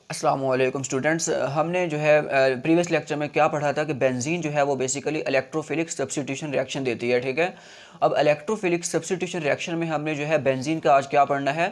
अस्सलामुअलैकुम स्टूडेंट्स, हमने जो है प्रीवियस लेक्चर में क्या पढ़ा था कि बेंजीन जो है वो बेसिकली इलेक्ट्रोफिलिक सब्स्टिट्यूशन रिएक्शन देती है। ठीक है, अब इलेक्ट्रोफिलिक सब्स्टिट्यूशन रिएक्शन में हमने जो है बेंजीन का आज क्या पढ़ना है,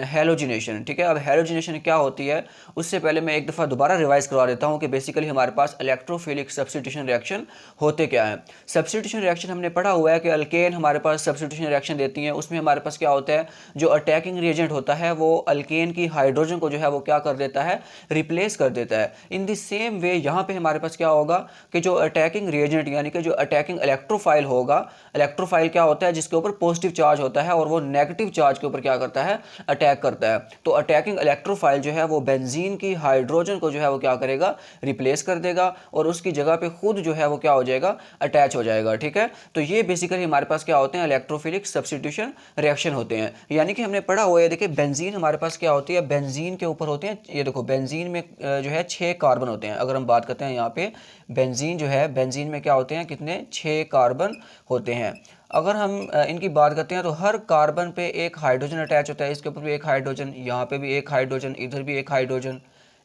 हेलोजिनेशन। ठीक है, अब हेलोजिनेशन क्या होती है उससे पहले मैं एक दफ़ा दोबारा रिवाइज करवा देता हूँ कि बेसिकली हमारे पास इलेक्ट्रोफिलिक सब्स्टिट्यूशन रिएक्शन होते क्या है। सब्स्टिट्यूशन रिएक्शन हमने पढ़ा हुआ है कि अल्केन हमारे पास सब्स्टिट्यूशन रिएक्शन देती हैं, उसमें हमारे पास क्या होता है, जो अटैकिंग रिएजेंट होता है वो अल्केन की हाइड्रोजन को जो है वो क्या कर देता है, रिप्लेस कर देता है। इन द सेम वे यहाँ पे हमारे पास क्या होगा कि जो अटैकिंग रिएजेंट यानी कि जो अटैकिंग इलेक्ट्रोफाइल होगा, इलेक्ट्रोफाइल क्या होता है जिसके ऊपर पॉजिटिव चार्ज होता है और वो नेगेटिव चार्ज के ऊपर क्या करता है, अटैक करता है। तो अटैकिंग इलेक्ट्रोफाइल जो है वो बेंजीन की हाइड्रोजन को जो है वो क्या करेगा, रिप्लेस कर देगा और उसकी जगह पे खुद जो है वो क्या हो जाएगा, अटैच हो जाएगा। ठीक है, तो ये बेसिकली हमारे पास क्या होते हैं, इलेक्ट्रोफिलिक सब्स्टिट्यूशन रिएक्शन होते हैं। यानी कि हमने पढ़ा हुआ है, देखिए बेंजीन हमारे पास क्या होती है, बेंजीन के ऊपर होते हैं, ये देखो बेंजीन में जो है 6 कार्बन होते हैं। अगर हम बात करते हैं यहाँ पे बेंजीन जो है, बेंजीन में क्या होते हैं, कितने, 6 कार्बन होते हैं। अगर हम इनकी बात करते हैं तो हर कार्बन पे एक हाइड्रोजन अटैच होता है, इसके ऊपर भी एक हाइड्रोजन, यहाँ पे भी एक हाइड्रोजन, इधर भी एक हाइड्रोजन,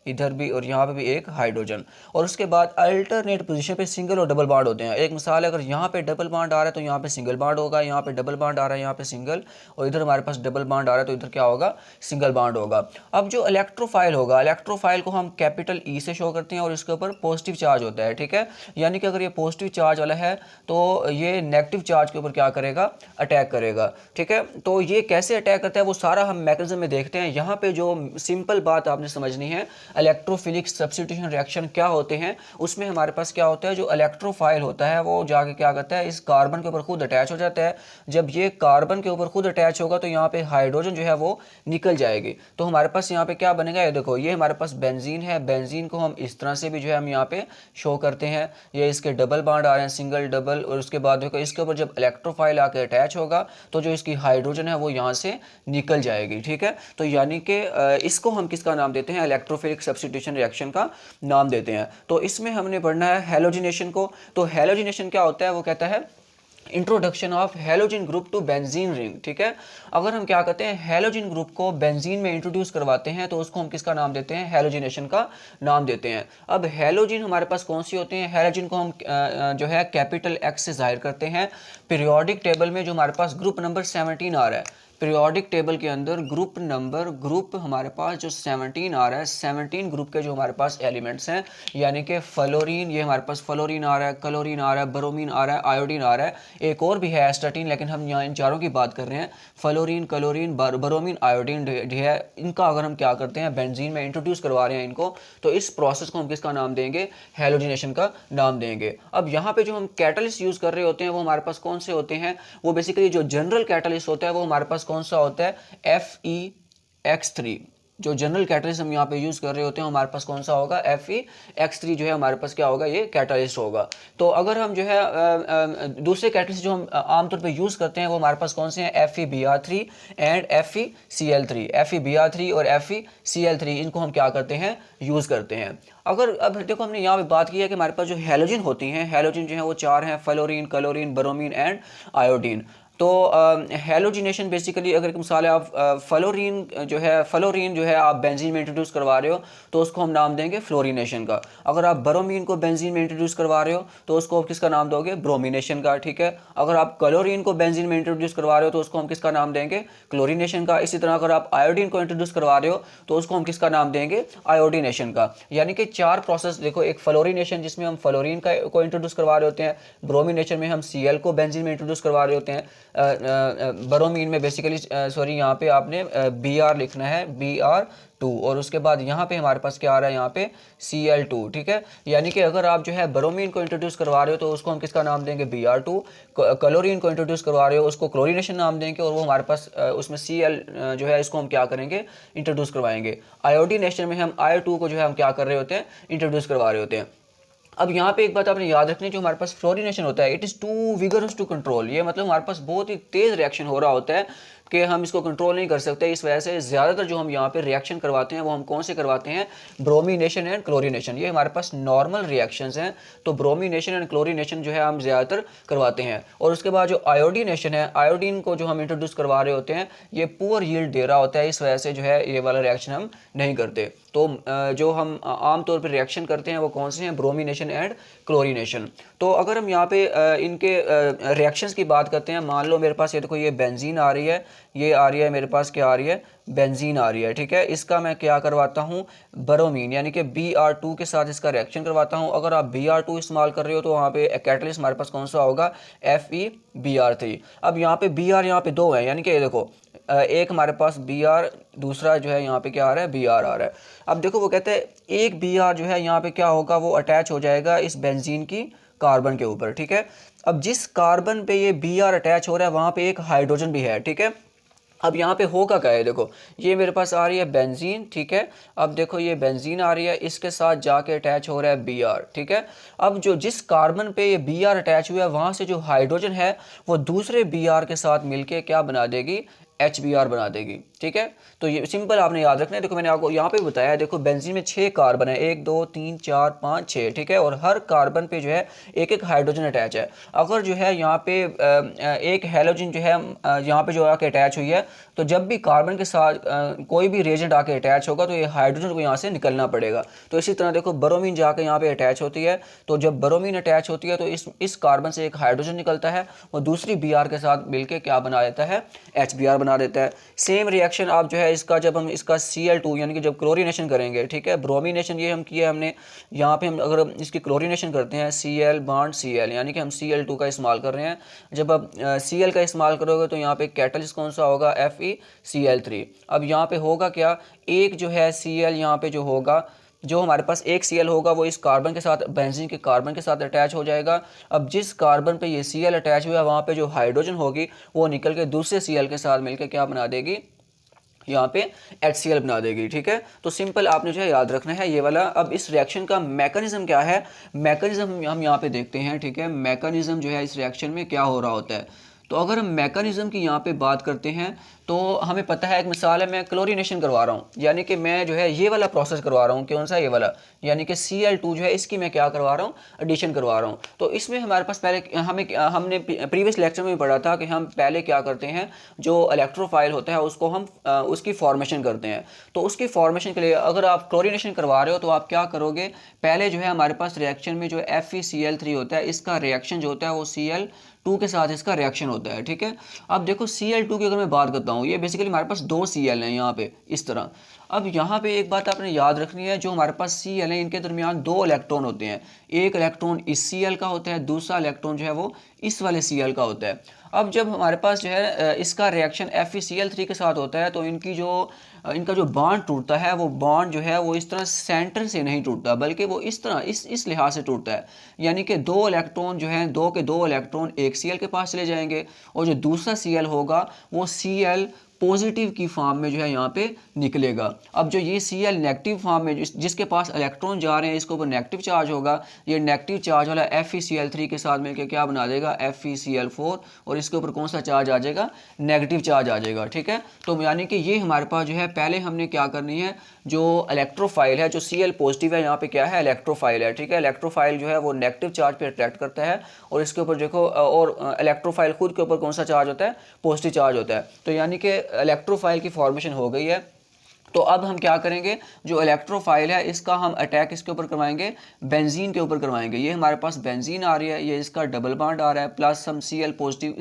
इधर भी और यहाँ पे भी एक हाइड्रोजन। और उसके बाद अल्टरनेट पोजीशन पे सिंगल और डबल बॉन्ड होते हैं। एक मिसाल है, अगर यहाँ पे डबल बॉन्ड आ रहा है तो यहाँ पे सिंगल बॉन्ड होगा, यहाँ पे डबल बॉन्ड आ रहा है यहाँ पे सिंगल, और इधर हमारे पास डबल बॉन्ड आ रहा है तो इधर क्या होगा, सिंगल बॉन्ड होगा। अब जो इलेक्ट्रोफाइल होगा, इलेक्ट्रोफाइल को हम कैपिटल ई से शो करते हैं और इसके ऊपर पॉजिटिव चार्ज होता है। ठीक है, यानी कि अगर ये पॉजिटिव चार्ज वाला है तो ये नेगेटिव चार्ज के ऊपर क्या करेगा, अटैक करेगा। ठीक है, तो ये कैसे अटैक करता है वो सारा हम मैकेनिज्म में देखते हैं। यहाँ पे जो सिंपल बात आपने समझनी है, इलेक्ट्रोफिलिक सब्स्टिट्यूशन रिएक्शन क्या होते हैं, उसमें हमारे पास क्या होता है, जो इलेक्ट्रोफाइल होता है वो जाके क्या करता है, इस कार्बन के ऊपर खुद अटैच हो जाता है। जब ये कार्बन के ऊपर खुद अटैच होगा तो यहाँ पे हाइड्रोजन जो है वो निकल जाएगी। तो हमारे पास यहाँ पे क्या बनेगा, ये देखो ये हमारे पास बेंजीन है, बेंजीन को हम इस तरह से भी जो है हम यहाँ पे शो करते हैं। ये इसके डबल बॉन्ड आ रहे हैं, सिंगल डबल, और उसके बाद देखो इसके ऊपर जब इलेक्ट्रोफाइल आके अटैच होगा तो जो इसकी हाइड्रोजन है वो यहाँ से निकल जाएगी। ठीक है, तो यानी कि इसको हम किसका नाम देते हैं, इलेक्ट्रोफिलिक सब्स्टिट्यूशन रिएक्शन का नाम देते हैं। तो इसमें हमने पढ़ना है हेलोजिनेशन को। तो हेलोजिनेशन क्या होता है, वो कहता है introduction of halogen group to benzene ring. ठीक है, अगर हम क्या करते हैं, हेलोजन ग्रुप को बेंजीन में इंट्रोड्यूस करवाते हैं तो उसको हम किसका नाम देते हैं, हेलोजिनेशन का नाम देते हैं। अब हेलोजन हमारे पास कौन सी होते हैं, हेलोजन को हम जो है कैपिटल एक्स से जाहिर करते हैं। पीरियोडिक टेबल में जो हमारे पास ग्रुप नंबर 17 आ रहा है, पीरियोडिक टेबल के अंदर ग्रुप हमारे पास जो 17 आ रहा है, 17 ग्रुप के जो हमारे पास एलिमेंट्स हैं, यानी कि फ्लोरीन, ये हमारे पास फ्लोरीन आ रहा है, क्लोरीन आ रहा है, ब्रोमीन आ रहा है, आयोडीन आ रहा है, एक और भी है एस्टाटीन, लेकिन हम यहाँ इन चारों की बात कर रहे हैं। फ्लोरीन, क्लोरीन, ब्रोमीन, आयोडीन है, इनका अगर हम क्या करते हैं, बेंजीन में इंट्रोड्यूस करवा रहे हैं इनको, तो इस प्रोसेस को हम किसका नाम देंगे, हेलोजिनेशन का नाम देंगे। अब यहाँ पे जो हम कैटलिस्ट यूज़ कर रहे होते हैं वो हमारे पास कौन से होते हैं, वो बेसिकली जो जनरल कैटलिस्ट होता है वो हमारे पास कौन सा होता है, FeX3। जो जनरल कैटलिस्ट हम यहाँ पे यूज़ कर रहे होते हैं हमारे पास कौन सा होगा, FeX3 जो है हमारे पास क्या होगा, ये कैटलिस्ट होगा। तो अगर हम जो है दूसरे कैटलिस्ट जो हम आमतौर पे यूज़ करते हैं वो हमारे पास कौन से हैं, FeBr3 एंड FeCl3। FeBr3 और FeCl3 इनको हम क्या करते हैं, यूज़ करते हैं। अगर अब देखो हमने यहाँ पे बात की है कि हमारे पास जो हेलोजन होती हैं, हेलोजन जो है वो 4 हैं, fluorine, chlorine, bromine and iodine. तो हेलोजिनेशन बेसिकली अगर एक मिसाल है, आप फ्लोरीन जो है आप बेंजीन में इंट्रोड्यूस करवा रहे हो तो उसको हम नाम देंगे फ्लोरीनेशन का। अगर आप ब्रोमीन को बेंजीन में इंट्रोड्यूस करवा रहे हो तो उसको आप किसका नाम दोगे, ब्रोमिनेशन का। ठीक है, अगर आप क्लोरीन को बेंजीन में इंट्रोड्यूस करवा रहे हो तो उसको हम किसका नाम देंगे, क्लोरीनेशन का। इसी तरह अगर आप आयोडीन को इंट्रोड्यूस करवा रहे हो तो उसको हम किसका नाम देंगे, आयोडीनेशन का। यानी कि 4 प्रोसेस देखो, एक फ्लोरीनेशन जिसमें हम फ्लोरीन को इंट्रोड्यूस करवा रहे होते हैं, ब्रोमिनेशन में हम Cl को बेंजीन में इंट्रोड्यूस करवा रहे होते हैं, ब्रोमीन में बेसिकली सॉरी यहाँ पे आपने Br लिखना है, Br2, और उसके बाद यहाँ पे हमारे पास क्या आ रहा है, यहाँ पे Cl2। ठीक है, यानी कि अगर आप जो है ब्रोमीन को इंट्रोड्यूस करवा रहे हो तो उसको हम किसका नाम देंगे, Br2। क्लोरीन को इंट्रोड्यूस करवा रहे हो उसको क्लोरीनेशन नाम देंगे, और वो हमारे पास उसमें Cl जो है इसको हम क्या करेंगे, इंट्रोड्यूस करवाएंगे। आयोडीनेशन में हम I2 को जो है हम क्या कर रहे होते हैं, इंट्रोड्यूस करवा रहे होते हैं। अब यहाँ पे एक बात आपने याद रखनी, जो हमारे पास फ्लोरीनेशन होता है, it is too vigorous to control. ये मतलब हमारे पास बहुत ही तेज़ रिएक्शन हो रहा होता है, कि हम इसको कंट्रोल नहीं कर सकते। इस वजह से ज़्यादातर जो हम यहाँ पे रिएक्शन करवाते हैं वो हम कौन से करवाते हैं, ब्रोमीनेशन एंड क्लोरीनेशन। ये हमारे पास नॉर्मल रिएक्शंस हैं, तो ब्रोमीनेशन एंड क्लोरीनेशन जो है हम ज़्यादातर करवाते हैं। और उसके बाद जो आयोडीनेशन है, आयोडीन को जो हम इंट्रोड्यूस करवा रहे होते हैं, ये पुअर यील्ड दे रहा होता है, इस वजह से जो है ये वाला रिएक्शन हम नहीं करते। तो जो हम आम तौर पर रिएक्शन करते हैं वो कौन से हैं, ब्रोमीनेशन एंड क्लोरीनेशन। तो अगर हम यहाँ पे इनके रिएक्शंस की बात करते हैं, मान लो मेरे पास ये देखो ये बेंजीन आ रही है, ये आ रही है मेरे पास क्या आ रही है, बेंजीन आ रही है, ठीक है। इसका मैं क्या करवाता हूँ, ब्रोमीन यानी कि Br2 के साथ इसका रिएक्शन करवाता हूँ। अगर आप Br2 इस्तेमाल कर रहे हो तो वहाँ पे कैटलिस्ट हमारे पास कौन सा होगा, FeBr3। अब यहाँ पे Br यहाँ पे दो है, यानी कि ये देखो एक हमारे पास Br, दूसरा जो है यहाँ पे क्या आ रहा है, Br आ रहा है। अब देखो वो कहते हैं एक Br जो है यहाँ पे क्या होगा, वो अटैच हो जाएगा इस बेंजीन की कार्बन के ऊपर, ठीक है। अब जिस कार्बन पे ये Br अटैच हो रहा है वहाँ पे एक हाइड्रोजन भी है, ठीक है। अब यहाँ पे होगा क्या है, देखो ये मेरे पास आ रही है बेंजीन, ठीक है। अब देखो ये बेंजीन आ रही है, इसके साथ जाके अटैच हो रहा है Br, ठीक है। अब जो जिस कार्बन पे ये Br अटैच हुआ है वहाँ से जो हाइड्रोजन है वो दूसरे Br के साथ मिलके क्या बना देगी, HBr बना देगी, ठीक है। तो ये सिंपल आपने याद रखना है। देखो मैंने आपको यहाँ पे बताया है, देखो बेंजीन में 6 कार्बन है, 1 2 3 4 5 6, ठीक है। और हर कार्बन पे जो है एक एक हाइड्रोजन अटैच है। अगर जो है यहाँ पे एक हैलोजन जो है यहाँ पे जो आके अटैच हुई है, तो जब भी कार्बन के साथ कोई भी रिएजेंट आके अटैच होगा तो ये हाइड्रोजन को यहाँ से निकलना पड़ेगा। तो इसी तरह देखो ब्रोमीन जाके यहाँ पे अटैच होती है, तो जब ब्रोमीन अटैच होती है तो इस कार्बन से एक हाइड्रोजन निकलता है, वो दूसरी Br के साथ मिलके क्या बना देता है, HBr बना देता है। सेम रिएक्शन आप जो है इसका जब हम इसका Cl2 यानी कि जब क्लोरीनेशन करेंगे, ठीक है, ब्रोमीनेशन ये हम किया हमने, यहाँ पे हम अगर इसकी क्लोरीनेशन करते हैं Cl बॉन्ड Cl यानी कि हम Cl2 का इस्तेमाल कर रहे हैं। जब आप Cl का इस्तेमाल करोगे तो यहाँ पे कैटलिस्ट कौन सा होगा, FeCl3। अब यहाँ पे होगा क्या, एक जो है Cl यहाँ पे जो होगा, जो हमारे पास एक Cl होगा वो इस कार्बन के साथ, बेंजीन के कार्बन के साथ अटैच हो जाएगा। अब जिस कार्बन पे ये Cl अटैच हुआ वहाँ पे जो हाइड्रोजन होगी वो निकल के दूसरे Cl के साथ मिलकर क्या बना देगी, यहाँ पे HCl बना देगी, ठीक है। तो सिंपल आपने जो है याद रखना है ये वाला। अब इस रिएक्शन का मैकेनिज्म क्या है, मैकेनिज्म हम यहाँ पे देखते हैं, ठीक है। मैकेनिज्म जो है इस रिएक्शन में क्या हो रहा होता है, तो अगर हम मैकेनिज्म की यहाँ पे बात करते हैं तो हमें पता है, एक मिसाल है मैं क्लोरीनेशन करवा रहा हूँ, यानी कि मैं जो है ये वाला प्रोसेस करवा रहा हूँ, कौन सा, ये वाला, यानी कि Cl2 जो है इसकी मैं क्या करवा रहा हूँ, एडिशन करवा रहा हूँ। तो इसमें हमारे पास पहले हमने प्रीवियस लेक्चर में भी पढ़ा था कि हम पहले क्या करते हैं, जो इलेक्ट्रोफाइल होता है उसको हम उसकी फॉर्मेशन करते हैं। तो उसकी फॉर्मेशन के लिए अगर आप क्लोरीनेशन करवा रहे हो तो आप क्या करोगे, पहले जो है हमारे पास रिएक्शन में जो FeCl3 होता है, इसका रिएक्शन जो होता है वो Cl2 के साथ इसका रिएक्शन होता है, ठीक है। अब देखो Cl2 की अगर मैं बात करता हूँ, ये बेसिकली हमारे पास 2 Cl हैं यहाँ पे इस तरह। अब यहाँ पे एक बात आपने याद रखनी है, जो हमारे पास Cl है इनके दरमियान 2 इलेक्ट्रॉन होते हैं, एक इलेक्ट्रॉन इस Cl का होता है, दूसरा इलेक्ट्रॉन जो है वो इस वाले Cl का होता है। अब जब हमारे पास जो है इसका रिएक्शन FeCl3 के साथ होता है तो इनका जो बॉन्ड टूटता है, वो बॉन्ड जो है वो इस तरह सेंटर से नहीं टूटता, बल्कि वो इस तरह इस लिहाज से टूटता है, यानी कि 2 इलेक्ट्रॉन जो हैं, 2 के 2 इलेक्ट्रॉन एक Cl के पास चले जाएंगे और जो दूसरा Cl होगा वो Cl पॉजिटिव की फॉर्म में जो है यहाँ पे निकलेगा। अब जो ये Cl नेगेटिव फॉर्म में जिसके पास इलेक्ट्रॉन जा रहे हैं, इसके ऊपर नेगेटिव चार्ज होगा, ये नेगेटिव चार्ज वाला FeCl3 के साथ मिलकर क्या बना देगा, FeCl4, और इसके ऊपर कौन सा चार्ज आ जाएगा, नेगेटिव चार्ज आ जाएगा, ठीक है। तो यानी कि ये हमारे पास जो है पहले हमने क्या करनी है, जो इलेक्ट्रोफाइल है, जो Cl पॉजिटिव है यहाँ पे क्या है, इलेक्ट्रोफाइल है, ठीक है। इलेक्ट्रोफाइल जो है वो नेगेटिव चार्ज पे अट्रैक्ट करता है और इसके ऊपर देखो, और इलेक्ट्रोफाइल खुद के ऊपर कौन सा चार्ज होता है, पॉजिटिव चार्ज होता है। तो यानी कि इलेक्ट्रोफाइल की फॉर्मेशन हो गई है। तो अब हम क्या करेंगे, जो इलेक्ट्रोफाइल है इसका हम अटैक इसके ऊपर करवाएंगे, बेंजीन के ऊपर करवाएंगे। ये हमारे पास बेंजीन आ रही है, ये इसका डबल बॉन्ड आ रहा है, प्लस हम Cl पॉजिटिव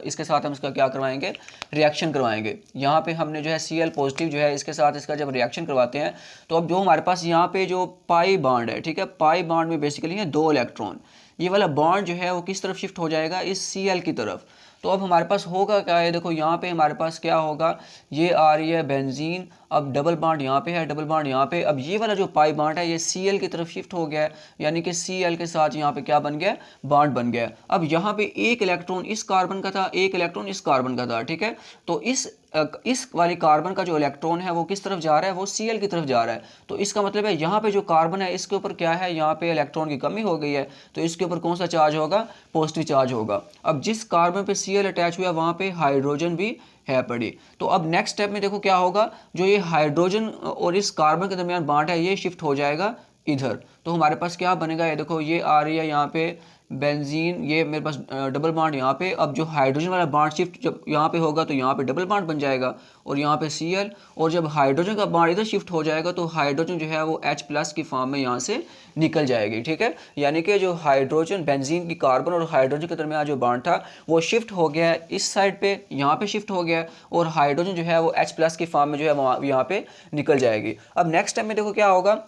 इसके साथ हम इसका क्या करवाएंगे, रिएक्शन करवाएंगे। यहाँ पे हमने जो है Cl पॉजिटिव जो है इसके साथ इसका जब रिएक्शन करवाते हैं तो अब जो हमारे पास यहाँ पे जो पाई बॉन्ड है, ठीक है, पाई बॉन्ड में बेसिकली है 2 इलेक्ट्रॉन, ये वाला बॉन्ड जो है वो किस तरफ शिफ्ट हो जाएगा, इस Cl की तरफ। तो अब हमारे पास होगा क्या है, देखो यहाँ पे हमारे पास क्या होगा, ये आ रही है बेंजीन, अब डबल बॉन्ड यहाँ पे है, डबल बॉन्ड यहाँ पे, अब ये वाला जो पाई बॉन्ड है ये Cl की तरफ शिफ्ट हो गया है, यानी कि Cl के साथ यहाँ पे क्या बन गया, बॉन्ड बन गया। अब यहाँ पे एक इलेक्ट्रॉन इस कार्बन का था, एक इलेक्ट्रॉन इस कार्बन का था, ठीक है। तो इस वाली कार्बन का जो इलेक्ट्रॉन है वो किस तरफ जा रहा है, वो Cl की तरफ जा रहा है। तो इसका मतलब है यहाँ पे जो कार्बन है इसके ऊपर क्या है, यहाँ पे इलेक्ट्रॉन की कमी हो गई है, तो इसके ऊपर कौन सा चार्ज होगा, पॉजिटिव चार्ज होगा। अब जिस कार्बन पे Cl अटैच हुआ वहाँ पे हाइड्रोजन भी है पड़ी। तो अब नेक्स्ट स्टेप में देखो क्या होगा, जो ये हाइड्रोजन और इस कार्बन के दरमियान बॉन्ड है ये शिफ्ट हो जाएगा इधर। तो हमारे पास क्या बनेगा, ये देखो ये आ रही है यहाँ पे बेंजीन, ये मेरे पास डबल बॉन्ड यहाँ पे। अब जो हाइड्रोजन वाला बॉन्ड शिफ्ट जब यहाँ पे होगा तो यहाँ पे डबल बॉन्ड बन जाएगा और यहाँ पे Cl, और जब हाइड्रोजन का बॉन्ड इधर शिफ्ट हो जाएगा तो हाइड्रोजन जो है वो H+ की फॉर्म में यहाँ से निकल जाएगी। ठीक है, यानी कि जो हाइड्रोजन बेंजीन की कार्बन और हाइड्रोजन के दरमियान जो बॉन्ड था वो शिफ्ट हो गया है इस साइड पे, यहाँ पे शिफ्ट हो गया है, और हाइड्रोजन जो है वो H+ की फॉर्म में जो है वो यहाँ पे निकल जाएगी। अब नेक्स्ट टाइम में देखो क्या होगा,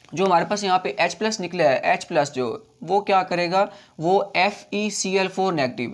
जो हमारे पास यहाँ पे H+ निकला है, H+ जो वो क्या करेगा, वो FeCl4 नेगेटिव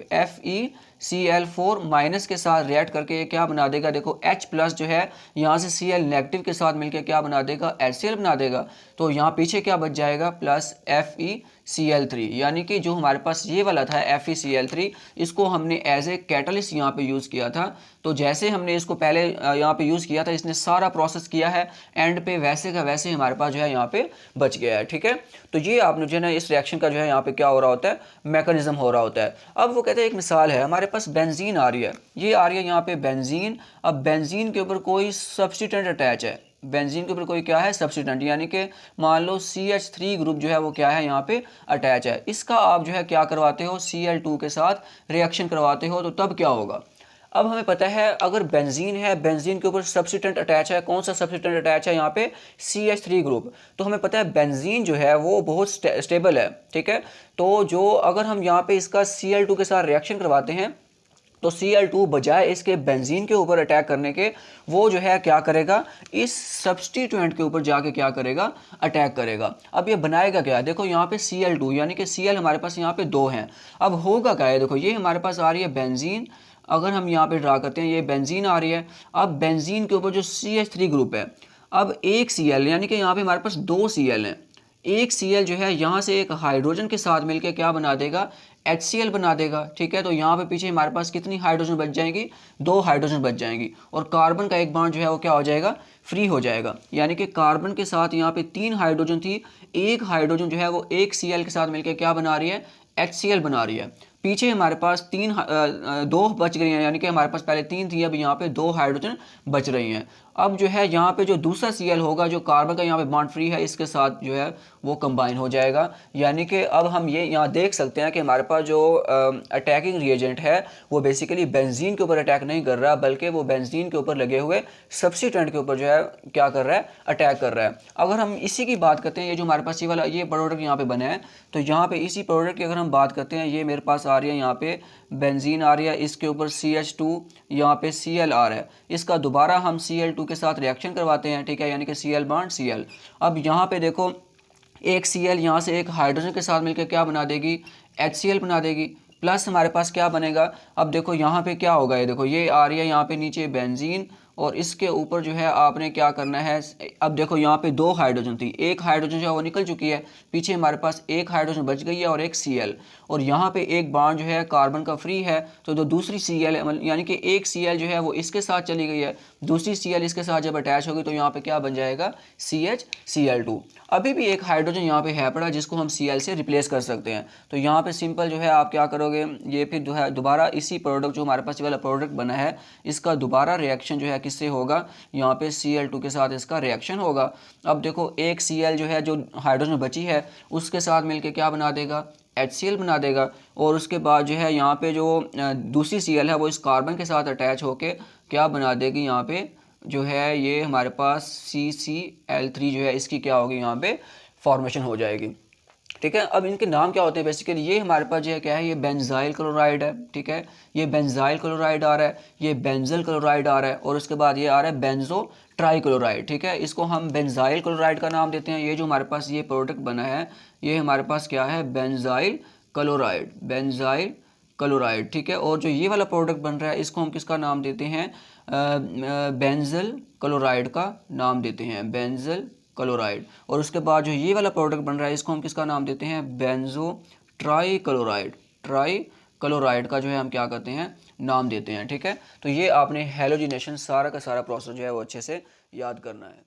FeCl4 माइनस के साथ रिएक्ट करके ये क्या बना देगा, देखो H+ जो है यहाँ से Cl नेगेटिव के साथ मिलकर क्या बना देगा, HCl बना देगा। तो यहाँ पीछे क्या बच जाएगा, प्लस FeCl3, यानी कि जो हमारे पास ये वाला था FeCl3, इसको हमने एज ए कैटलिस्ट यहाँ पे यूज़ किया था। तो जैसे हमने इसको पहले यहाँ पे यूज़ किया था, इसने सारा प्रोसेस किया है, एंड पे वैसे का वैसे हमारे पास जो है यहाँ पे बच गया है। ठीक है, तो ये आपने जो है ना इस रिएक्शन का जो है यहाँ पे क्या हो रहा होता है, मैकेनिज्म हो रहा होता है। अब वो कहते हैं एक मिसाल है, हमारे पास बेंजीन आ रही है, ये आ रही है यहाँ पे बेंजीन। अब बेंजीन के ऊपर कोई सब्स्टिट्यूएंट अटैच है, बेंजीन के ऊपर कोई क्या है, सब्स्टिट्यूएंट, यानी कि मान लो CH3 ग्रुप जो है वो क्या है यहाँ पे अटैच है। इसका आप जो है क्या करवाते हो, Cl2 के साथ रिएक्शन करवाते हो, तो तब क्या होगा। अब हमें पता है अगर बेंजीन है, बेंजीन के ऊपर सब्स्टिट्यूएंट अटैच है, कौन सा सब्स्टिट्यूएंट अटैच है यहाँ पे, CH3 ग्रुप। तो हमें पता है बेंजीन जो है वो बहुत स्टेबल है। ठीक है, तो जो अगर हम यहाँ पे इसका Cl2 के साथ रिएक्शन करवाते हैं तो Cl2 बजाय इसके बेंजीन के ऊपर अटैक करने के, वो जो है क्या करेगा, इस सब्स्टिट्यूएंट के ऊपर जाके क्या करेगा, अटैक करेगा। अब ये बनाएगा क्या, देखो यहाँ पे Cl2 यानी कि Cl हमारे पास यहाँ पे 2 हैं। अब होगा क्या है, देखो ये हमारे पास आ रही है बेंजीन, अगर हम यहाँ पे ड्रा करते हैं ये बेंजीन आ रही है। अब बेंजीन के ऊपर जो CH3 ग्रुप है, अब एक Cl यानी कि यहाँ पे हमारे पास 2 Cl हैं, एक Cl जो है यहाँ से एक हाइड्रोजन के साथ मिलकर क्या बना देगा, HCl बना देगा। ठीक है, तो यहाँ पे पीछे हमारे पास कितनी हाइड्रोजन बच जाएंगी, 2 हाइड्रोजन बच जाएंगी, और कार्बन का एक बॉन्ड जो है वो क्या हो जाएगा, फ्री हो जाएगा। यानी कि कार्बन के साथ यहाँ पे 3 हाइड्रोजन थी, एक हाइड्रोजन जो है वो एक Cl के साथ मिलकर क्या बना रही है, HCl बना रही है। पीछे हमारे पास 2 बच गई हैं, यानी कि हमारे पास पहले 3 थी, अब यहाँ पे 2 हाइड्रोजन बच रही हैं। अब जो है यहाँ पे जो दूसरा Cl होगा, जो कार्बन का यहाँ पे बॉन्ड फ्री है, इसके साथ जो है वो कंबाइन हो जाएगा। यानी कि अब हम ये यहाँ देख सकते हैं कि हमारे पास जो अटैकिंग रिएजेंट है वो बेसिकली बेंजीन के ऊपर अटैक नहीं कर रहा, बल्कि वो बेंजीन के ऊपर लगे हुए सब्स्टिट्यूएंट के ऊपर जो है क्या कर रहा है, अटैक कर रहा है। अगर हम इसी की बात करते हैं, ये जो हमारे पास ये वाला ये प्रोडक्ट यहाँ पे बना है, तो यहाँ पे इसी प्रोडक्ट की अगर हम बात करते हैं, ये मेरे पास आ रही है यहाँ पे बेंजीन आ रही है, इसके ऊपर CH2 यहाँ पे Cl आ रहा है, इसका दोबारा हम Cl2 के साथ रिएक्शन करवाते हैं। ठीक है, यानी कि Cl बॉन्ड Cl। अब यहाँ पे देखो एक Cl यहाँ से एक हाइड्रोजन के साथ मिलकर क्या बना देगी, HCl बना देगी, प्लस हमारे पास क्या बनेगा। अब देखो यहाँ पे क्या होगा, ये देखो ये आ रही है यहाँ पे नीचे बेंजीन, और इसके ऊपर जो है आपने क्या करना है, अब देखो यहाँ पे 2 हाइड्रोजन थी, एक हाइड्रोजन जो है वो निकल चुकी है, पीछे हमारे पास एक हाइड्रोजन बच गई है और एक Cl, और यहाँ पे एक बॉन्ड जो है कार्बन का फ्री है। तो जो दूसरी Cl है, यानी कि एक Cl जो है वो इसके साथ चली गई है, दूसरी Cl इसके साथ जब अटैच होगी तो यहाँ पे क्या बन जाएगा, CHCl2। अभी भी एक हाइड्रोजन यहाँ पे है पड़ा, जिसको हम Cl से रिप्लेस कर सकते हैं। तो यहाँ पे सिंपल जो है आप क्या करोगे, ये फिर जो है दोबारा इसी प्रोडक्ट जो हमारे पास वाला प्रोडक्ट बना है, इसका दोबारा रिएक्शन जो है किससे होगा, यहाँ पे Cl2 के साथ इसका रिएक्शन होगा। अब देखो एक Cl जो है जो हाइड्रोजन बची है उसके साथ मिलके क्या बना देगा, HCl बना देगा, और उसके बाद जो है यहाँ पे जो दूसरी Cl है वो इस कार्बन के साथ अटैच होके क्या बना देगी, यहाँ पे जो है ये हमारे पास CCl3 जो है इसकी क्या होगी, यहाँ पे फॉर्मेशन हो जाएगी। ठीक है, अब इनके नाम क्या होते हैं बेसिकली, ये हमारे पास जो है क्या है, ये बेंजाइल क्लोराइड है। ठीक है, ये बेंजाइल क्लोराइड आ रहा है, ये बेंजल क्लोराइड आ रहा है, और उसके बाद ये आ रहा है बेंजो ट्राइक्लोराइड। ठीक है, इसको हम बेंजाइल क्लोराइड का नाम देते हैं। ये जो हमारे पास ये प्रोडक्ट बना है, ये हमारे पास क्या है, बेंजाइल क्लोराइड, बेंजाइल क्लोराइड। ठीक है, और जो ये वाला प्रोडक्ट बन रहा है इसको हम किसका नाम देते हैं, बेंजल क्लोराइड का नाम देते हैं, बेंजल क्लोराइड। और उसके बाद जो ये वाला प्रोडक्ट बन रहा है इसको हम किसका नाम देते हैं, benzotrichloride, trichloride का जो है हम क्या करते हैं, नाम देते हैं। ठीक है, तो ये आपने हैलोजिनेशन सारा का सारा प्रोसेस जो है वो अच्छे से याद करना है।